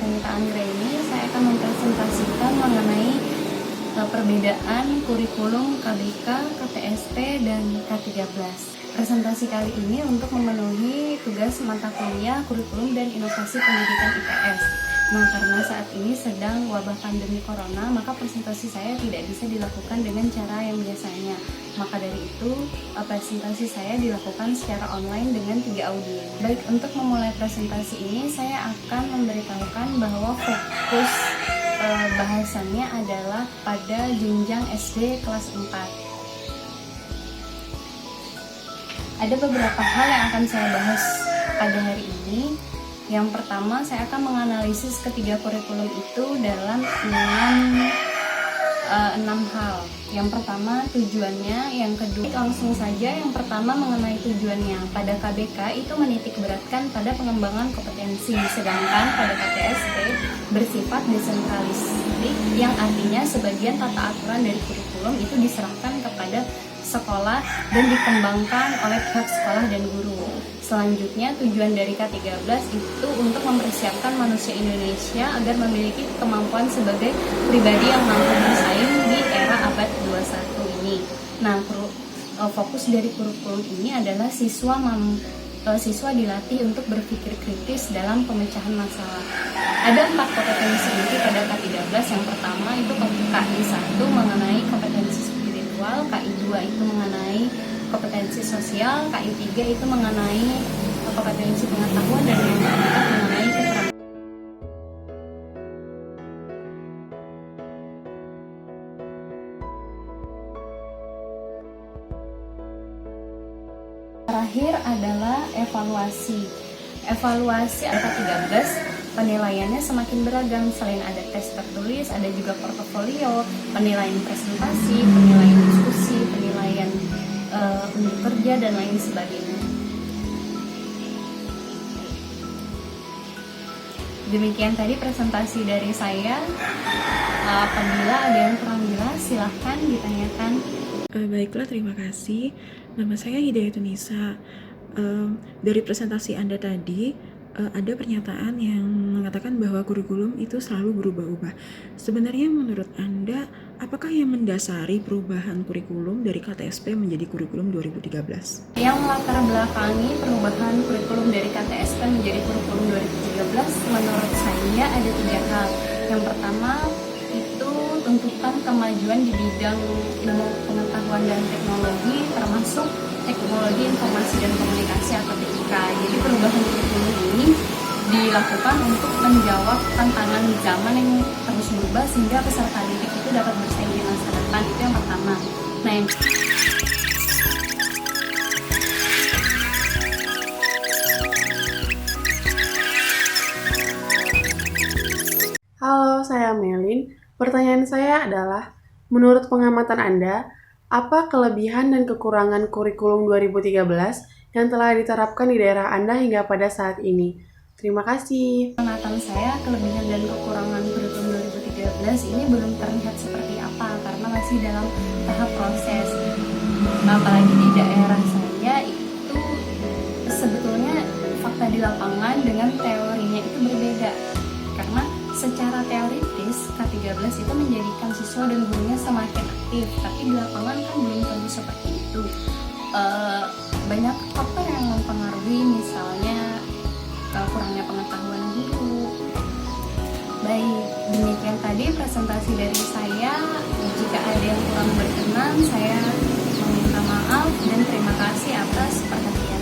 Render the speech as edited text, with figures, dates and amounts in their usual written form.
Nita Anggraini. Saya akan mempresentasikan mengenai perbedaan kurikulum KBK, KTSP, dan K13. Presentasi kali ini untuk memenuhi tugas mata kuliah kurikulum dan inovasi pendidikan IPS. Nah, karena saat ini sedang wabah pandemi corona, maka presentasi saya tidak bisa dilakukan dengan cara yang biasanya. Maka dari itu, presentasi saya dilakukan secara online dengan 3 audio. Baik, untuk memulai presentasi ini, saya akan memberitahukan bahwa fokus bahasannya adalah pada jenjang SD kelas 4. Ada beberapa hal yang akan saya bahas pada hari ini. Yang pertama, saya akan menganalisis ketiga kurikulum itu dalam 6 hal. Yang pertama, tujuannya. Yang kedua, langsung saja. Yang pertama, mengenai tujuannya. Pada KBK itu menitik beratkan pada pengembangan kompetensi, sedangkan pada KTSP bersifat desentralistik, yang artinya sebagian tata aturan dari kurikulum itu diserahkan kepada sekolah dan dikembangkan oleh pihak sekolah dan guru. Selanjutnya, tujuan dari K13 itu untuk mempersiapkan manusia Indonesia agar memiliki kemampuan sebagai pribadi yang mampu bersaing di era abad 21 ini. Nah, fokus dari kurikulum ini adalah siswa dilatih untuk berpikir kritis dalam pemecahan masalah. Ada 4 kompetensi inti pada K13. Yang pertama itu KI 1 mengenai kompetensi spiritual, KI 2 itu mengenai kompetensi sosial, KI 3 itu mengenai kompetensi pengetahuan, dan yang keempat mengenai keterampilan. Terakhir adalah evaluasi. Evaluasi K13 penilaiannya semakin beragam. Selain ada tes tertulis, ada juga portofolio, penilaian presentasi, penilaian diskusi, penilaian unit kerja, dan lain sebagainya. Demikian tadi presentasi dari saya. Apabila ada yang kurang jelas, silahkan ditanyakan. Baiklah, terima kasih. Nama saya Hidayatun-Nisa. Dari presentasi Anda tadi, ada pernyataan yang mengatakan bahwa kurikulum itu selalu berubah-ubah. Sebenarnya menurut Anda, apakah yang mendasari perubahan kurikulum dari KTSP menjadi kurikulum 2013? Yang melatar belakangi perubahan kurikulum dari KTSP menjadi kurikulum 2013, menurut saya ada 3 hal. Yang pertama, itu tuntutan kemajuan di bidang ilmu pengetahuan dan teknologi, termasuk teknologi informasi dan komunikasi atau TIK. Jadi perubahan kurikulum ini dilakukan untuk menjawab tantangan zaman yang terus berubah sehingga peserta didik itu dapat bersaing di masa depan. Itu yang pertama. Nah, Halo, saya Melin. Pertanyaan saya adalah, menurut pengamatan Anda, apa kelebihan dan kekurangan kurikulum 2013 yang telah diterapkan di daerah Anda hingga pada saat ini? Terima kasih. pengamatan saya, kelebihan dan kekurangan kurikulum 2013 ini belum terlihat seperti apa karena masih dalam tahap proses. Apalagi di daerah saya itu sebetulnya fakta di lapangan dengan teorinya itu berbeda. Karena secara teoritis K13 itu menjadikan siswa dan gurunya semakin aktif, tapi di lapangan kan belum tentu seperti itu. Banyak faktor yang mempengaruhi, misalnya kurangnya pengetahuan guru. Baik, demikian tadi presentasi dari saya. Jika ada yang kurang berkenan, saya meminta maaf dan terima kasih atas perhatian.